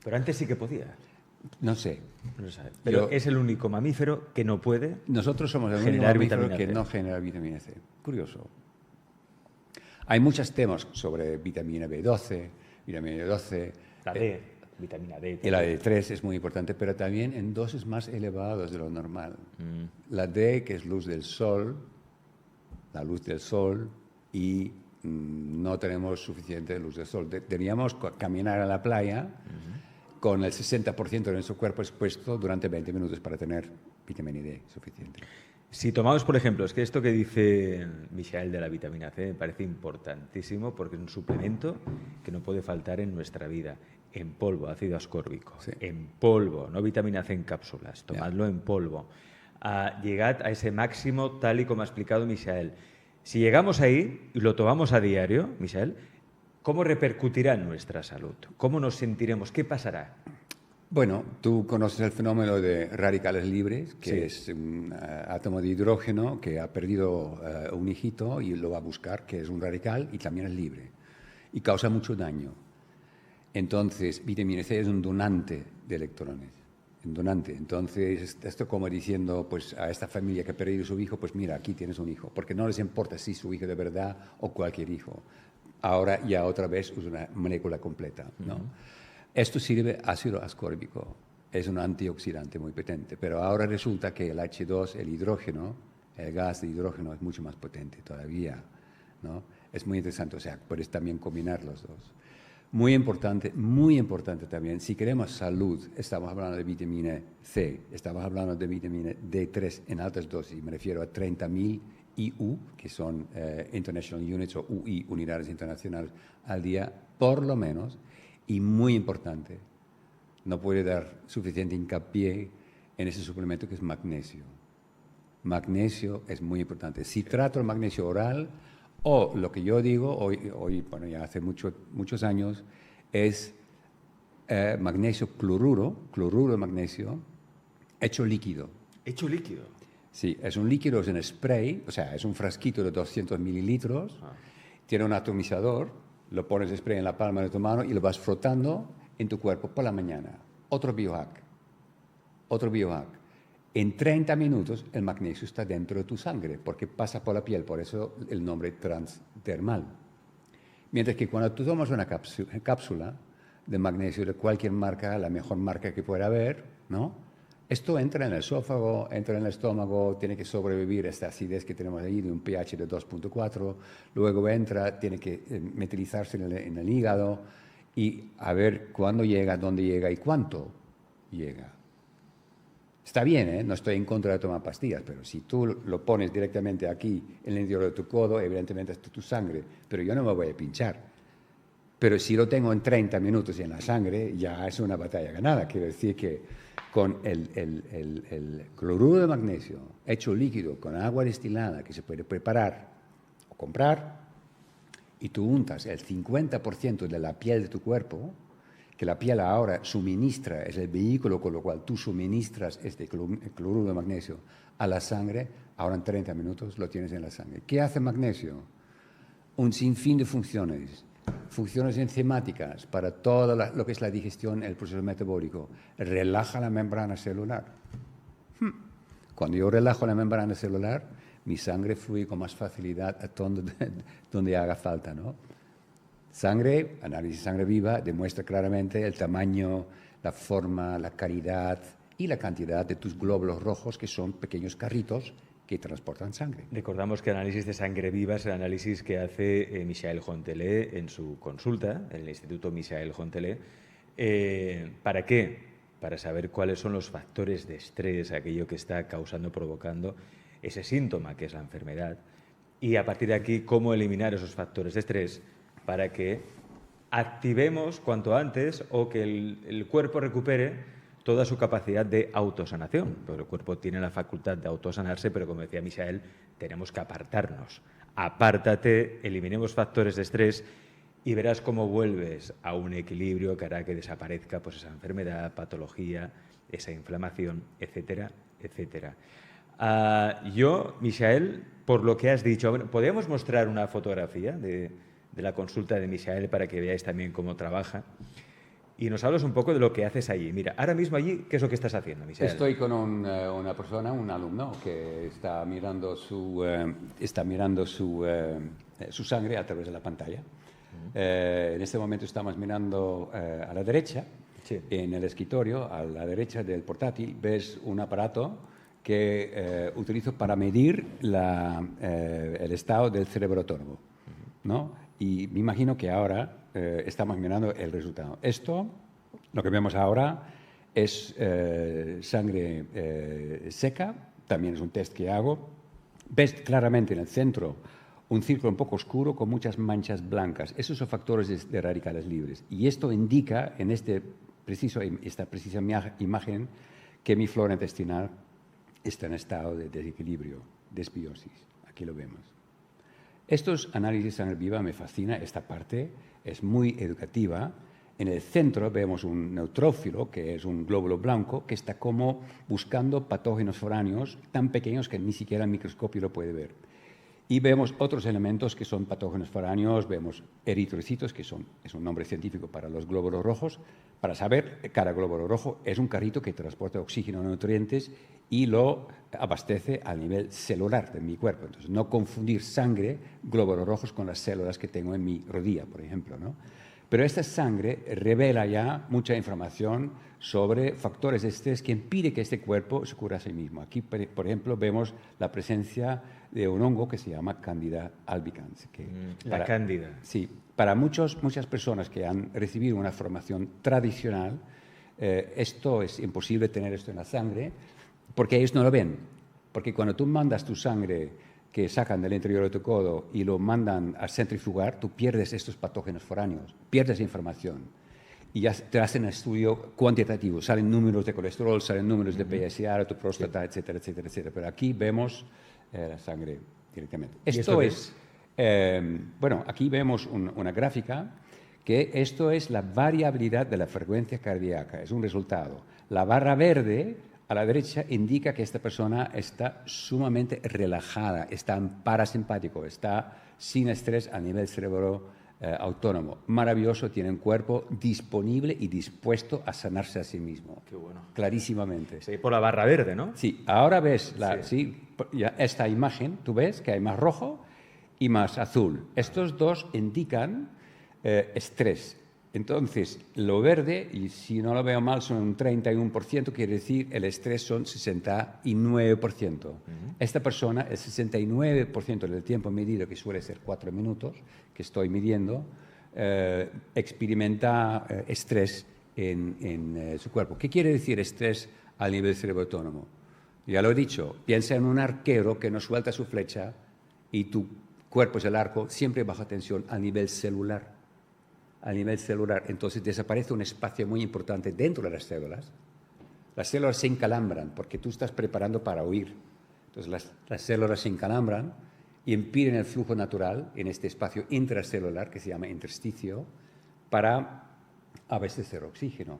Pero antes sí que podía. No sé. No se sabe. Pero es el único mamífero que no puede Nosotros somos el único generar mamífero vitamina que C. no genera vitamina C. Curioso. Hay muchos temas sobre vitamina B12, vitamina D12. La D, vitamina D. Y la D3 es muy importante, pero también en dosis más elevadas de lo normal. La D, que es luz del sol, la luz del sol, y no tenemos suficiente luz del sol. Teníamos que caminar a la playa con el 60% de nuestro cuerpo expuesto durante 20 minutos para tener vitamina D suficiente. Si tomamos, por ejemplo, es que esto que dice Michael de la vitamina C me parece importantísimo porque es un suplemento que no puede faltar en nuestra vida. En polvo, ácido ascórbico. Sí. En polvo, no vitamina C en cápsulas. Tomadlo en polvo. Llegad a ese máximo tal y como ha explicado Michael. Si llegamos ahí y lo tomamos a diario, Michael, ¿cómo repercutirá en nuestra salud? ¿Cómo nos sentiremos? ¿Qué pasará? Bueno, tú conoces el fenómeno de radicales libres, que Sí. es un átomo de hidrógeno que ha perdido un hijito y lo va a buscar, que es un radical y también es libre. Y causa mucho daño. Entonces, vitamina C es un donante de electrones. Un donante. Entonces, esto como diciendo pues, a esta familia que ha perdido su hijo, pues mira, aquí tienes un hijo. Porque no les importa si su hijo de verdad o cualquier hijo. Ahora ya otra vez es una molécula completa, ¿no? Esto sirve ácido ascórbico, es un antioxidante muy potente, pero ahora resulta que el H2, el hidrógeno, el gas de hidrógeno es mucho más potente todavía, ¿no? Es muy interesante, o sea, puedes también combinar los dos. Muy importante también, si queremos salud, estamos hablando de vitamina C, estamos hablando de vitamina D3 en altas dosis, me refiero a 30.000 IU, que son International Units o UI, unidades internacionales al día, por lo menos. Y muy importante, no puede dar suficiente hincapié en ese suplemento que es magnesio. Magnesio es muy importante. Citrato, el magnesio oral, o lo que yo digo, hoy bueno, ya hace muchos años, es magnesio cloruro de magnesio, hecho líquido. Hecho líquido. Sí, es un líquido, es un spray, o sea, es un frasquito de 200 mililitros, tiene un atomizador, lo pones spray en la palma de tu mano y lo vas frotando en tu cuerpo por la mañana. Otro biohack. En 30 minutos el magnesio está dentro de tu sangre porque pasa por la piel, por eso el nombre transdermal. Mientras que cuando tú tomas una cápsula de magnesio de cualquier marca, la mejor marca que pueda haber, ¿no? Esto entra en el esófago, entra en el estómago, tiene que sobrevivir a esta acidez que tenemos ahí de un pH de 2.4, luego entra, tiene que metilizarse en el hígado y a ver cuándo llega, dónde llega y cuánto llega. Está bien, ¿eh? No estoy en contra de tomar pastillas, pero si tú lo pones directamente aquí, en el interior de tu codo, evidentemente es tu sangre, pero yo no me voy a pinchar. Pero si lo tengo en 30 minutos en la sangre, ya es una batalla ganada. Quiero decir que con el cloruro de magnesio hecho líquido con agua destilada que se puede preparar o comprar, y tú untas el 50% de la piel de tu cuerpo, que la piel ahora suministra, es el vehículo con lo cual tú suministras este cloruro de magnesio a la sangre, ahora en 30 minutos lo tienes en la sangre. ¿Qué hace magnesio? Un sinfín de funciones. Funciones enzimáticas para todo lo que es la digestión, el proceso metabólico. Relaja la membrana celular. Cuando yo relajo la membrana celular, mi sangre fluye con más facilidad a donde haga falta, ¿no? Análisis de sangre viva, demuestra claramente el tamaño, la forma, la calidad y la cantidad de tus glóbulos rojos, que son pequeños carritos que transportan sangre. Recordamos que el análisis de sangre viva es el análisis que hace Michael Hontelet en su consulta, en el Instituto Michael Hontelet. ¿Para qué? Para saber cuáles son los factores de estrés, aquello que está causando, provocando ese síntoma que es la enfermedad. Y a partir de aquí, cómo eliminar esos factores de estrés para que activemos cuanto antes o que el cuerpo recupere toda su capacidad de autosanación, porque el cuerpo tiene la facultad de autosanarse, pero como decía Michael, tenemos que apartarnos. Apártate, eliminemos factores de estrés y verás cómo vuelves a un equilibrio que hará que desaparezca pues, esa enfermedad, patología, esa inflamación, etcétera, etcétera. Yo, Michael, por lo que has dicho, bueno, ¿podríamos mostrar una fotografía de la consulta de Michael para que veáis también cómo trabaja? y nos hablas un poco de lo que haces allí. Mira, ahora mismo allí, ¿qué es lo que estás haciendo, Michel? Estoy con una persona, un alumno, que está mirando su sangre a través de la pantalla. En este momento estamos mirando a la derecha, Sí. en el escritorio, a la derecha del portátil, ves un aparato que utilizo para medir el estado del cerebro autónomo, ¿no? Y me imagino que ahora estamos mirando el resultado. Esto, lo que vemos ahora, es sangre seca, también es un test que hago. Ves claramente en el centro un círculo un poco oscuro con muchas manchas blancas. Esos son factores de radicales libres. Y esto indica en esta precisa imagen que mi flora intestinal está en estado de desequilibrio, desbiosis. Aquí lo vemos. Estos análisis de sangre viva me fascina, esta parte es muy educativa. En el centro vemos un neutrófilo, que es un glóbulo blanco, que está como buscando patógenos foráneos tan pequeños que ni siquiera el microscopio lo puede ver. Y vemos otros elementos que son patógenos foráneos, vemos eritrocitos, que es un nombre científico para los glóbulos rojos. Para saber, cada glóbulo rojo es un carrito que transporta oxígeno y nutrientes y lo abastece a nivel celular de mi cuerpo. Entonces, no confundir sangre, glóbulos rojos, con las células que tengo en mi rodilla, por ejemplo, ¿no? Pero esta sangre revela ya mucha información sobre factores de estrés que impide que este cuerpo se cure a sí mismo. Aquí, por ejemplo, vemos la presencia de un hongo que se llama Candida albicans. La cándida. Sí, para muchas personas que han recibido una formación tradicional, esto es imposible tener esto en la sangre porque ellos no lo ven. Porque cuando tú mandas tu sangre que sacan del interior de tu codo y lo mandan a centrifugar, tú pierdes estos patógenos foráneos, pierdes información. Y ya te hacen un estudio cuantitativo, salen números de colesterol, salen números de PSA, tu próstata, etcétera, etcétera, etcétera. Pero aquí vemos la sangre directamente. Esto es, bueno, aquí vemos una gráfica que esto es la variabilidad de la frecuencia cardíaca, es un resultado. La barra verde a la derecha indica que esta persona está sumamente relajada, está en parasimpático, está sin estrés a nivel cerebro autónomo. Maravilloso, tiene un cuerpo disponible y dispuesto a sanarse a sí mismo. Qué bueno. Clarísimamente. Sí, por la barra verde, ¿no? Sí, ahora ves esta imagen, tú ves que hay más rojo y más azul. Estos dos indican estrés. Entonces, lo verde, y si no lo veo mal, son un 31%, quiere decir el estrés son 69%. Esta persona, el 69% del tiempo medido, que suele ser 4 minutos, que estoy midiendo, experimenta estrés en su cuerpo. ¿Qué quiere decir estrés al nivel cerebro autónomo? Ya lo he dicho, piensa en un arquero que no suelta su flecha y tu cuerpo es el arco, siempre bajo tensión a nivel celular. A nivel celular, entonces desaparece un espacio muy importante dentro de las células. Las células se encalambran porque tú estás preparando para huir. Entonces las células se encalambran y impiden el flujo natural en este espacio intracelular que se llama intersticio para abastecer oxígeno.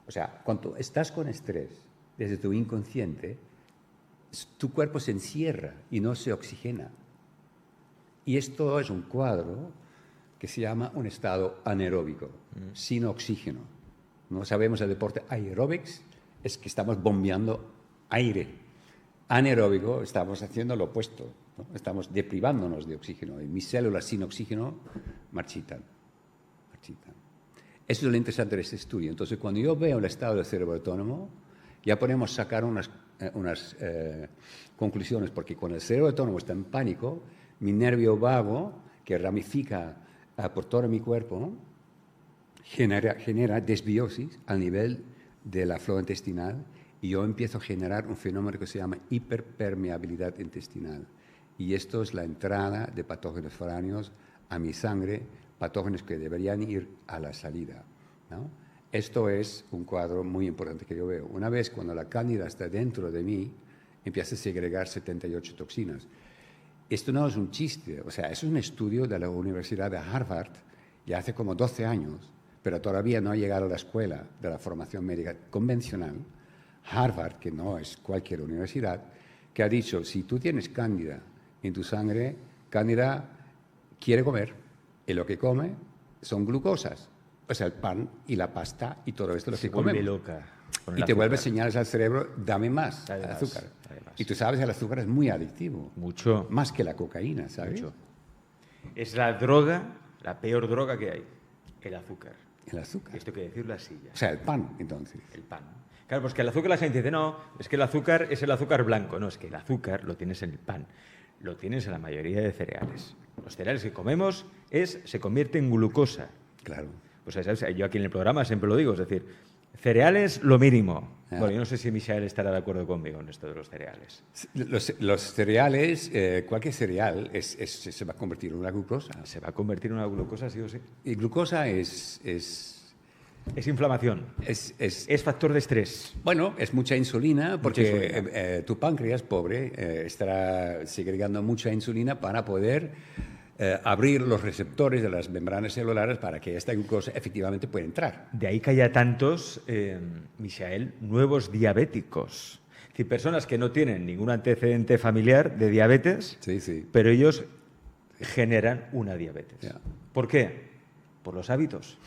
O sea, cuando estás con estrés desde tu inconsciente, tu cuerpo se encierra y no se oxigena. Y esto es un cuadro que se llama un estado anaeróbico, sin oxígeno. No sabemos el deporte aerobics, es que estamos bombeando aire. Anaeróbico, estamos haciendo lo opuesto, ¿no? Estamos deprivándonos de oxígeno. Y mis células sin oxígeno marchitan. Eso es lo interesante de este estudio. Entonces, cuando yo veo el estado del cerebro autónomo, ya podemos sacar unas conclusiones, porque cuando el cerebro autónomo está en pánico, mi nervio vago, que ramifica por todo mi cuerpo, genera desbiosis al nivel de la flora intestinal y yo empiezo a generar un fenómeno que se llama hiperpermeabilidad intestinal. Y esto es la entrada de patógenos foráneos a mi sangre, patógenos que deberían ir a la salida, ¿no? Esto es un cuadro muy importante que yo veo. Una vez cuando la cándida está dentro de mí, empieza a segregar 78 toxinas. Esto no es un chiste, o sea, es un estudio de la Universidad de Harvard, ya hace como 12 años, pero todavía no ha llegado a la escuela de la formación médica convencional. Harvard, que no es cualquier universidad, que ha dicho, si tú tienes cándida en tu sangre, cándida quiere comer, y lo que come son glucosas. o sea, el pan y la pasta y todo esto lo Se que vuelve comemos. loca con el Y te vuelve azúcar. señales al cerebro, dame más Dame más, azúcar. dame más. Y tú sabes, el azúcar es muy adictivo. Mucho. Más que la cocaína, ¿sabes? Mucho. Es la droga, la peor droga que hay, el azúcar. El azúcar. Esto hay que decirlo así ya. O sea, el pan, entonces. El pan. Claro, pues que el azúcar la gente dice, no, es que el azúcar es el azúcar blanco. No, es que el azúcar lo tienes en el pan, lo tienes en la mayoría de cereales. Los cereales que comemos se convierte en glucosa. Claro. Pues ¿sabes? Yo aquí en el programa siempre lo digo, es decir, cereales lo mínimo. Ah. Bueno, yo no sé si Michael estará de acuerdo conmigo en esto de los cereales. Los cereales, cualquier cereal se va a convertir en una glucosa. Se va a convertir en una glucosa, sí o sí. Y glucosa es Es inflamación, es factor de estrés. bueno, es mucha insulina porque Mucha insulina. Tu páncreas, pobre, estará segregando mucha insulina para poder abrir los receptores de las membranas celulares para que esta glucosa efectivamente pueda entrar. De ahí que haya tantos, Michael, nuevos diabéticos. Es decir, personas que no tienen ningún antecedente familiar de diabetes, Sí, sí. pero ellos generan una diabetes. Ya. ¿Por qué? Por los hábitos.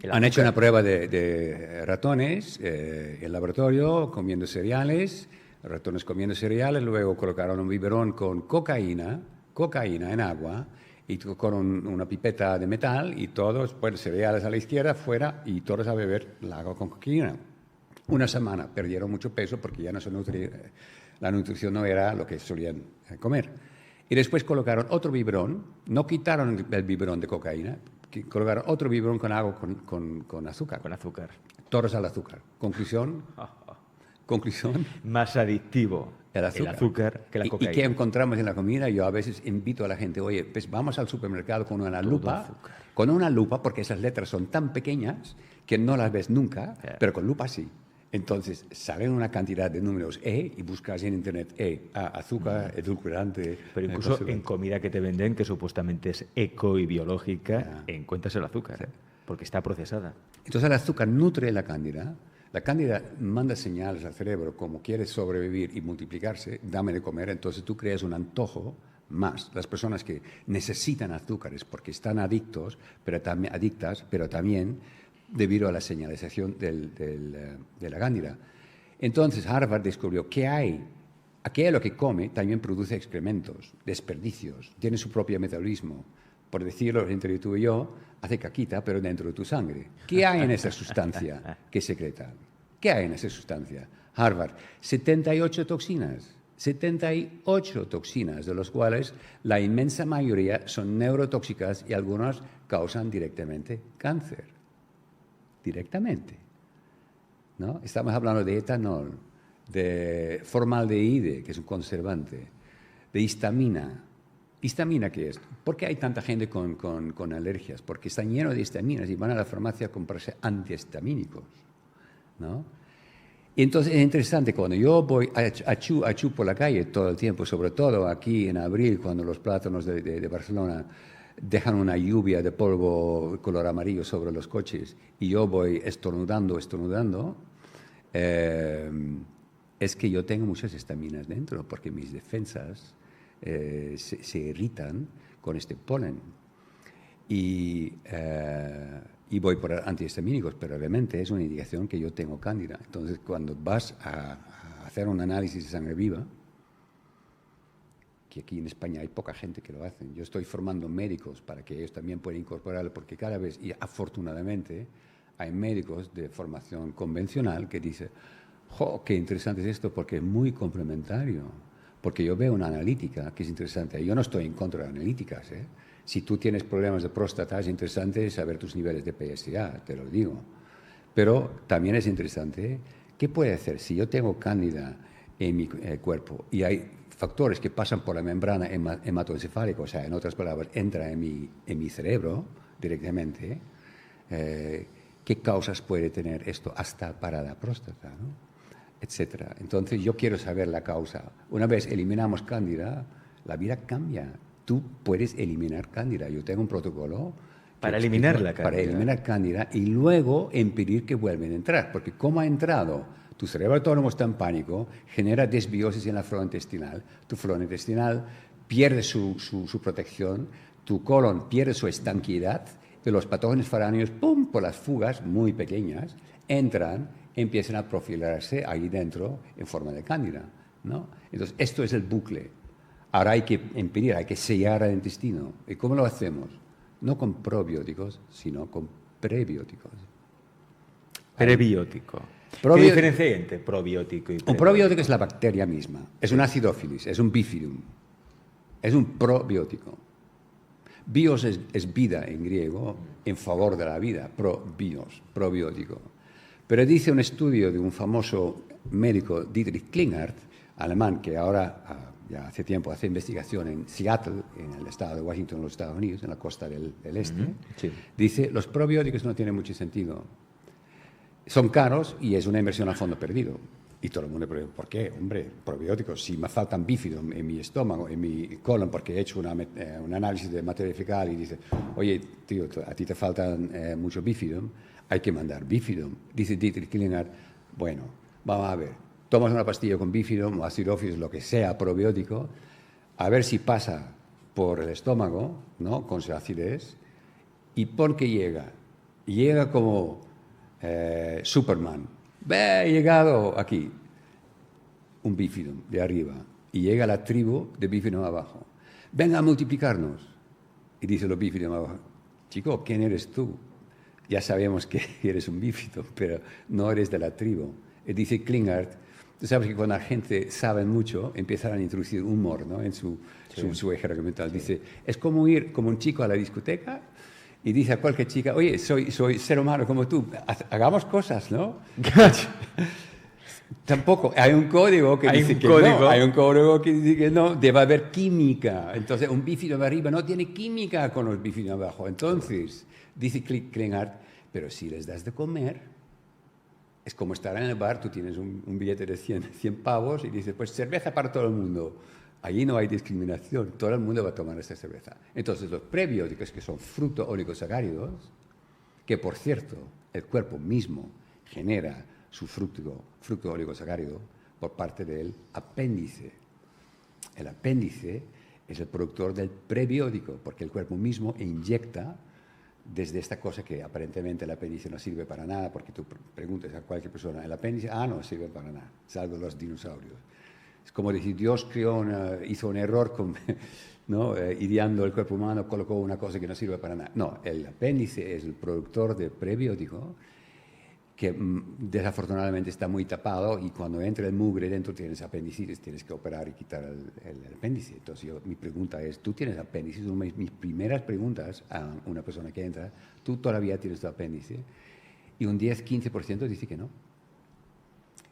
El Han hecho azúcar. una prueba de ratones en el laboratorio comiendo cereales, ratones comiendo cereales, luego colocaron un biberón con cocaína en agua y con una pipeta de metal y todos, pues cereales a la izquierda, fuera y todos a beber el agua con cocaína. Una semana perdieron mucho peso porque ya no se la nutrición no era lo que solían comer. Y después colocaron otro biberón, no quitaron el biberón de cocaína, colocaron otro biberón con agua con azúcar. Con azúcar. Todos al azúcar. Conclusión, Más adictivo el azúcar, que la ¿Y cocaína. qué encontramos en la comida? Yo a veces invito a la gente, oye, pues vamos al supermercado con una lupa, porque esas letras son tan pequeñas que no las ves nunca, pero con lupa sí. Entonces salen una cantidad de números y buscas en internet azúcar, edulcorante. Pero incluso conservante. en comida que te venden, que supuestamente es eco y biológica, encuentras el azúcar, porque está procesada. Entonces el azúcar nutre la cándida. La cándida manda señales al cerebro como quiere sobrevivir y multiplicarse, dame de comer, entonces tú creas un antojo más. Las personas que necesitan azúcares porque están adictas, pero también debido a la señalización de la cándida. Entonces Harvard descubrió que aquello que come también produce excrementos, desperdicios, tiene su propio metabolismo. Por decirlo entre tú y yo, hace caquita, pero dentro de tu sangre. ¿Qué hay en esa sustancia que secreta? ¿Qué hay en esa sustancia? Harvard, 78 toxinas. 78 toxinas, de las cuales la inmensa mayoría son neurotóxicas y algunas causan directamente cáncer. Directamente. ¿No? Estamos hablando de etanol, de formaldehíde, que es un conservante, de histamina. ¿Histamina qué es? ¿Por qué hay tanta gente con alergias? Porque están llenos de histaminas y van a la farmacia a comprarse antihistamínicos, ¿no? Y entonces es interesante, cuando yo voy a Chu por la calle todo el tiempo, sobre todo aquí en abril, cuando los plátanos de Barcelona dejan una lluvia de polvo color amarillo sobre los coches y yo voy estornudando, es que yo tengo muchas histaminas dentro, porque mis defensas se irritan con este polen. Y voy por antihistamínicos, pero realmente es una indicación que yo tengo cándida. Entonces, cuando vas a hacer un análisis de sangre viva, que aquí en España hay poca gente que lo hace, yo estoy formando médicos para que ellos también puedan incorporarlo, porque cada vez, y afortunadamente, hay médicos de formación convencional que dicen, ¡jo, qué interesante es esto! Porque es muy complementario. Porque yo veo una analítica que es interesante. Yo no estoy en contra de analíticas, ¿eh? Si tú tienes problemas de próstata, es interesante saber tus niveles de PSA, te lo digo. Pero también es interesante, ¿qué puede hacer? Si yo tengo cándida en mi cuerpo y hay factores que pasan por la membrana hematoencefálica, o sea, en otras palabras, entra en mi cerebro directamente, ¿qué causas puede tener esto hasta para la próstata, ¿no? Etcétera. Entonces yo quiero saber la causa. Una vez eliminamos cándida, la vida cambia. Tú puedes eliminar cándida. Yo tengo un protocolo Para eliminar la cándida. Para eliminar cándida y luego impedir que vuelvan a entrar. Porque como ha entrado, tu cerebro autónomo está en pánico, genera desbiosis en la flora intestinal. Tu flora intestinal pierde su protección, tu colon pierde su estanquidad de los patógenos foráneos, ¡pum!, por las fugas muy pequeñas, entran, empiezan a profilarse ahí dentro en forma de cándida, ¿no? Entonces, esto es el bucle. Ahora hay que impedir, hay que sellar el intestino. ¿Y cómo lo hacemos? No con probióticos, sino con prebióticos. Prebiótico. ¿Qué diferencia hay entre probiótico y prebiótico? Un probiótico es la bacteria misma, es un acidófilis, es un bifidum, es un probiótico. Bios es vida en griego, en favor de la vida, probios, probiótico. Pero dice un estudio de un famoso médico, Dietrich Klinghardt, alemán, que ahora, ya hace tiempo, hace investigación en Seattle, en el estado de Washington, en los Estados Unidos, en la costa del este, Sí. dice, los probióticos no tienen mucho sentido. Son caros y es una inversión a fondo perdido. Y todo el mundo pregunta, ¿por qué? Hombre, probióticos, si me faltan bifidum en mi estómago, en mi colon, porque he hecho un análisis de materia fecal y dice, oye, tío, a ti te faltan mucho bifidum, hay que mandar bifidum. Dice Dietrich Klinghardt, bueno, vamos a ver, tomas una pastilla con bifidum o acidophilus, lo que sea, probiótico, a ver si pasa por el estómago, ¿no?, con su acidez, y pon que llega. Llega como Superman. Ve, he llegado aquí. Un bifidum de arriba. Y llega la tribu de bifidum abajo. Venga a multiplicarnos. Y dice los bifidum abajo, chico, ¿quién eres tú? Ya sabemos que eres un bífido, pero no eres de la tribu. Y dice Klinghardt, tú sabes que cuando la gente sabe mucho, empiezan a introducir humor, ¿no?, en su eje argumental. Sí. Dice, es como ir como un chico a la discoteca y dice a cualquier chica, oye, soy ser humano como tú, hagamos cosas, ¿no? Tampoco, hay un código que dice que no, hay un código que dice que no, debe haber química. Entonces, un bífido de arriba no tiene química con los bífidos de abajo. Entonces, dice Klinghardt, pero si les das de comer, es como estar en el bar, tú tienes un billete de 100 pavos y dices, pues cerveza para todo el mundo. Allí no hay discriminación, todo el mundo va a tomar esta cerveza. Entonces, los prebióticos, que son fructo-oligosacáridos, que por cierto, el cuerpo mismo genera su fructo-oligosacárido por parte del apéndice. El apéndice es el productor del prebiótico, porque el cuerpo mismo inyecta desde esta cosa que aparentemente el apéndice no sirve para nada, porque tú preguntas a cualquier persona, el apéndice, no sirve para nada, salvo los dinosaurios. Es como decir, Dios hizo un error ¿no? Ideando el cuerpo humano, colocó una cosa que no sirve para nada. No, el apéndice es el productor de prebiótico que desafortunadamente está muy tapado y cuando entra el mugre dentro tienes apendicitis, tienes que operar y quitar el apéndice. Entonces mi pregunta es, ¿tú tienes apéndice? Una de mis primeras preguntas a una persona que entra, ¿tú todavía tienes tu apéndice? Y un 10-15% dice que no.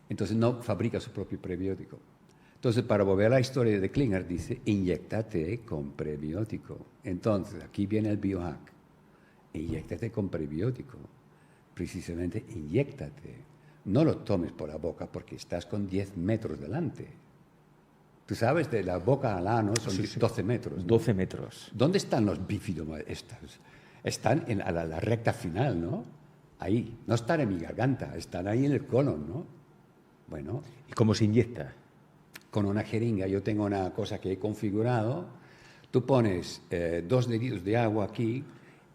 Entonces no fabrica su propio prebiótico. Entonces, para volver a la historia de Klinghardt, dice, inyéctate con prebiótico. Entonces, aquí viene el biohack. Inyéctate con prebiótico. Precisamente, inyéctate. No lo tomes por la boca porque estás con 10 metros delante. Tú sabes, de la boca al ano son 12 metros. ¿No? 12 metros. ¿Dónde están los bífidos estos? Están en la recta final, ¿no? Ahí. No están en mi garganta, están ahí en el colon, ¿no? Bueno. ¿Y cómo se inyecta? Con una jeringa. Yo tengo una cosa que he configurado. Tú pones 2 deditos de agua aquí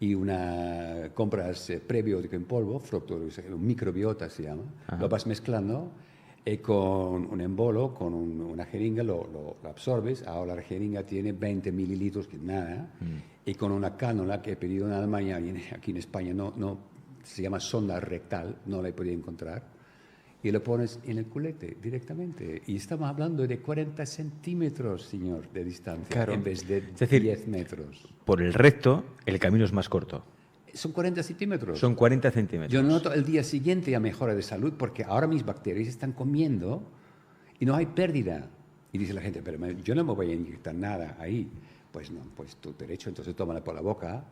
y compras prebiótico en polvo, un microbiota se llama. Ajá. Lo vas mezclando con un embolo, con una jeringa, lo absorbes. Ahora la jeringa tiene 20 mililitros, que nada. Y con una cánula que he pedido en Alemania, aquí en España no se llama sonda rectal, no la he podido encontrar. Y lo pones en el culete directamente. Y estamos hablando de 40 centímetros, señor, de distancia, claro, en vez de 10 metros. Por el recto, el camino es más corto. Son 40 centímetros. Son 40 centímetros. Yo noto el día siguiente a mejora de salud porque ahora mis bacterias están comiendo y no hay pérdida. Y dice la gente, pero yo no me voy a inyectar nada ahí. Pues no, pues tu derecho, entonces tómala por la boca,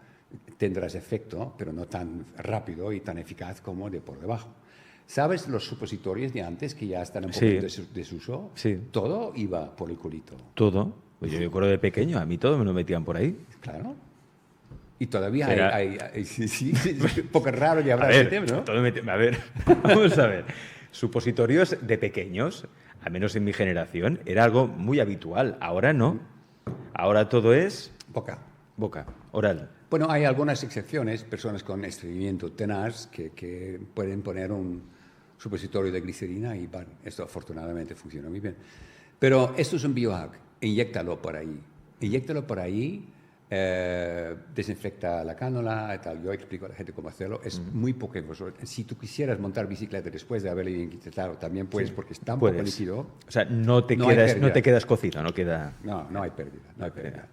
tendrás efecto, pero no tan rápido y tan eficaz como de por debajo. ¿Sabes los supositorios de antes que ya están un poco desuso? Sí. Todo iba por el culito. Todo. Pues yo recuerdo de pequeño, a mí todo me lo metían por ahí. Claro. Y todavía hay sí, es un poco raro que habrá ese tema, ¿no? A ver, vamos a ver. Supositorios de pequeños, al menos en mi generación, era algo muy habitual. Ahora no. Ahora todo es... Boca. Boca, oral. Bueno, hay algunas excepciones, personas con estreñimiento tenaz que pueden poner un supositorio de glicerina y van. Esto afortunadamente funciona muy bien. Pero esto es un biohack, inyéctalo por ahí. Inyéctalo por ahí, desinfecta la cánula y tal. Yo explico a la gente cómo hacerlo. Es muy poco. Si tú quisieras montar bicicleta después de haberlo inyectado, también puedes, porque es tan poco líquido. O sea, no te quedas cocido, no queda... No hay pérdida, no hay pérdida.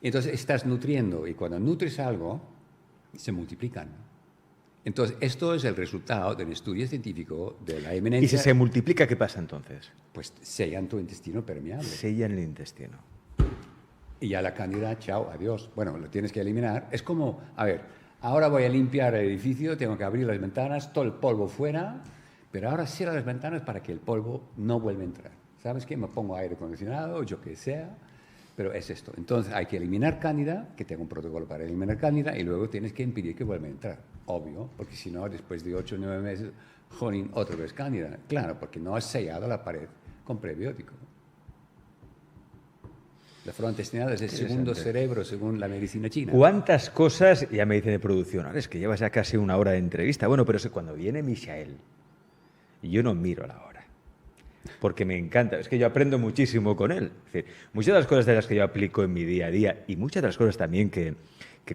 Entonces estás nutriendo y cuando nutres algo, se multiplican. Entonces, esto es el resultado del estudio científico de la eminencia. ¿Y si se multiplica, qué pasa entonces? Pues sellan tu intestino permeable. Sellan el intestino. Y ya la cándida, chao, adiós. Bueno, lo tienes que eliminar. Es como, a ver, ahora voy a limpiar el edificio, tengo que abrir las ventanas, todo el polvo fuera, pero ahora cierro las ventanas para que el polvo no vuelva a entrar. ¿Sabes qué? Me pongo aire acondicionado, yo que sea, pero es esto. Entonces hay que eliminar cándida, que tengo un protocolo para eliminar cándida, y luego tienes que impedir que vuelva a entrar. Obvio, porque si no, después de 8 o 9 meses, jolín, otra vez cándida. Claro, porque no has sellado la pared con prebiótico. La flora intestinal es el segundo cerebro según la medicina china. ¿Cuántas cosas, ya me dicen de producción, ahora es que llevas ya casi una hora de entrevista? Bueno, pero es que cuando viene Michael, yo no miro la hora, porque me encanta, es que yo aprendo muchísimo con él. Es decir, muchas de las cosas de las que yo aplico en mi día a día y muchas de las cosas también que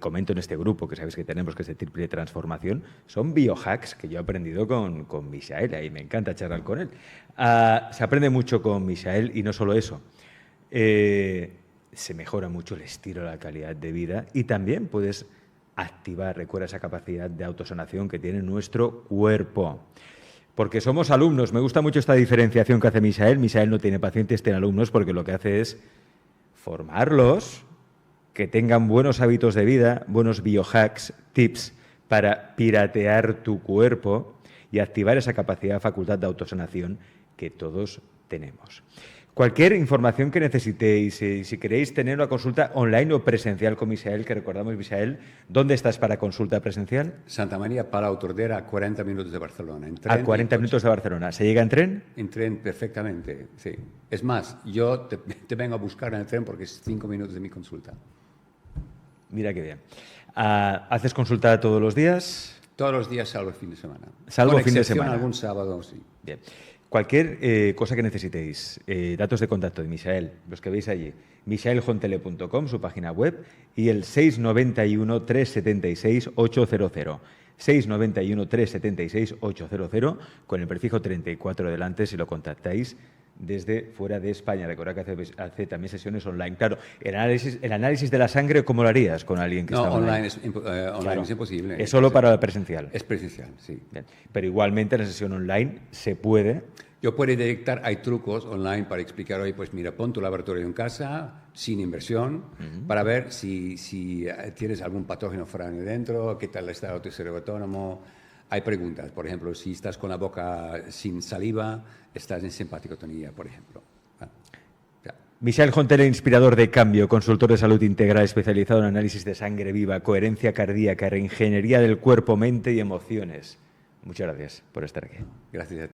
comento en este grupo, que sabéis que tenemos, que es de triple transformación, son biohacks que yo he aprendido con Michael, y me encanta charlar con él. Se aprende mucho con Michael y no solo eso. Se mejora mucho el estilo, la calidad de vida y también puedes activar, recuerda, esa capacidad de autosanación que tiene nuestro cuerpo. Porque somos alumnos, me gusta mucho esta diferenciación que hace Michael. Michael no tiene pacientes, tiene alumnos, porque lo que hace es formarlos, que tengan buenos hábitos de vida, buenos biohacks, tips para piratear tu cuerpo y activar esa capacidad, facultad de autosanación que todos tenemos. Cualquier información que necesitéis, si queréis tener una consulta online o presencial con Michael, que recordamos, Michael, ¿dónde estás para consulta presencial? Santa María Palau Tordera, a 40 minutos de Barcelona. En tren, a 40 minutos de Barcelona. ¿Se llega en tren? En tren perfectamente, sí. Es más, yo te vengo a buscar en el tren porque es 5 minutos de mi consulta. Mira qué bien. ¿Haces consulta todos los días? Todos los días, salvo el fin de semana. Salvo el fin de semana. Algún sábado, sí. Bien. Cualquier cosa que necesitéis, datos de contacto de Michael, los que veis allí, michaelhontele.com, su página web, y el 691 376 800. 691 376 800, con el prefijo 34 delante si lo contactáis desde fuera de España. Recordad que hace también sesiones online. Claro, el análisis de la sangre, ¿cómo lo harías con alguien que está online? Online es imposible. Es solo para la presencial. Es presencial, sí. Bien. Pero igualmente en la sesión online se puede... Yo puedo detectar, hay trucos online para explicar, oye, pues mira, pon tu laboratorio en casa, sin inversión, para ver si tienes algún patógeno foráneo dentro, qué tal está tu cerebro autónomo. Hay preguntas, por ejemplo, si estás con la boca sin saliva, estás en simpaticotonía, por ejemplo. Michael Hontele, inspirador de cambio, consultor de salud integral especializado en análisis de sangre viva, coherencia cardíaca, reingeniería del cuerpo, mente y emociones. Muchas gracias por estar aquí. Gracias a ti.